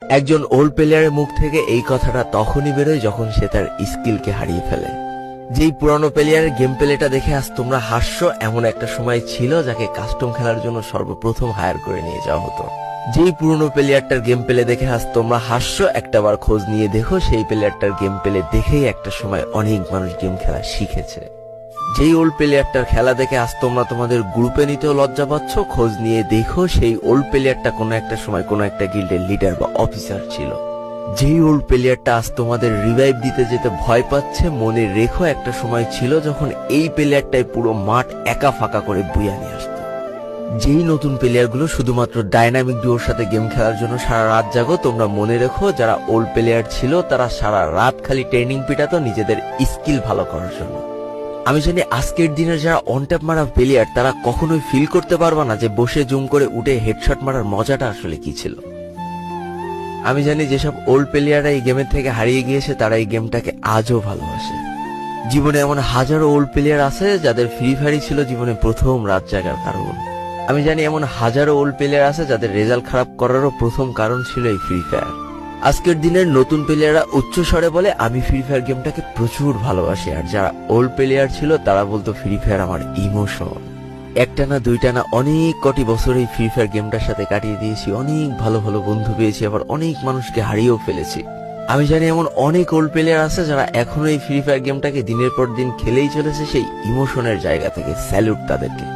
একজন ওল্ড প্লেয়ারের মুখ থেকে এই কথাটা তখনই বেরোয় যখন সে তার স্কিলকে হারিয়ে ফেলে। যেই পুরানো প্লেয়ারের গেম প্লেটা দেখে আজ তোমরা হাসছো, এমন একটা সময় ছিল যাকে কাস্টম খেলার জন্য সর্বপ্রথম হায়ার করে নিয়ে যাওয়া হতো। যেই পুরনো প্লেয়ারটার গেম প্লে দেখে আজ তোমরা হাসছো, একটাবার খোঁজ নিয়ে দেখো সেই প্লেয়ারটার গেম প্লে দেখেই একটা সময় অনেক মানুষ গেম খেলা শিখেছে। যেই ওল্ড প্লেয়ারটার খেলা দেখে আজ তোমরা তোমাদের গ্রুপে নিতেও লজ্জা পাচ্ছ, খোঁজ নিয়ে দেখো সেই ওল্ড প্লেয়ারটা কোনো একটা সময় কোনো একটা গিল্ডের লিডার বা অফিসার ছিল। যেই ওল্ড প্লেয়ারটা আজ তোমাদের রিভাইভ দিতে যেতে ভয় পাচ্ছে, মনে রেখো একটা সময় ছিল যখন এই প্লেয়ারটাই পুরো মাঠ একা ফাঁকা করে বুইয়া নিয়ে আসতো। যেই নতুন প্লেয়ারগুলো শুধুমাত্র ডাইনামিক ডুয়োর সাথে গেম খেলার জন্য সারা রাত জাগো, তোমরা মনে রেখো যারা ওল্ড প্লেয়ার ছিল তারা সারা রাত খালি ট্রেনিং পিটাতো নিজেদের স্কিল ভালো করার জন্য। আমি জানি আজকের দিনের যারা অন ট্যাপ মারা প্লেয়ার তারা কখনোই ফিল করতে পারবা না যে বসে জুম করে উঠে হেডশট মারার মজাটা আসলে কি ছিল। আমি জানি যেসব ওল্ড প্লেয়াররা এই গেমের থেকে হারিয়ে গিয়েছে তারা এই গেমটাকে আজও ভালোবাসে। জীবনে এমন হাজারো ওল্ড প্লেয়ার আছে যাদের ফ্রি ফায়ারই ছিল জীবনে প্রথম রাত জাগার কারণ। আমি জানি এমন হাজারো ওল্ড প্লেয়ার আছে যাদের রেজাল্ট খারাপ করারও প্রথম কারণ ছিল এই ফ্রি ফায়ার। আজকের দিনের নতুন প্লেয়াররা উচ্চ স্বরে বলে আমি ফ্রি ফায়ার গেমটাকে প্রচুর ভালোবাসি, আর যারা ওল্ড প্লেয়ার ছিল তারা বলতো ফ্রি ফায়ার আমার ইমোশন। একটা না দুইটা না অনেক কটি বছর এই ফ্রি ফায়ার গেমটার সাথে কাটিয়ে দিয়েছি, অনেক ভালো ভালো বন্ধু পেয়েছি, আবার অনেক মানুষকে হারিয়েও ফেলেছি। আমি জানি এমন অনেক ওল্ড প্লেয়ার আছে যারা এখনো এই ফ্রি ফায়ার গেমটাকে দিনের পর দিন খেলেই চলেছে সেই ইমোশনের জায়গা থেকে। স্যালুট তাদেরকে।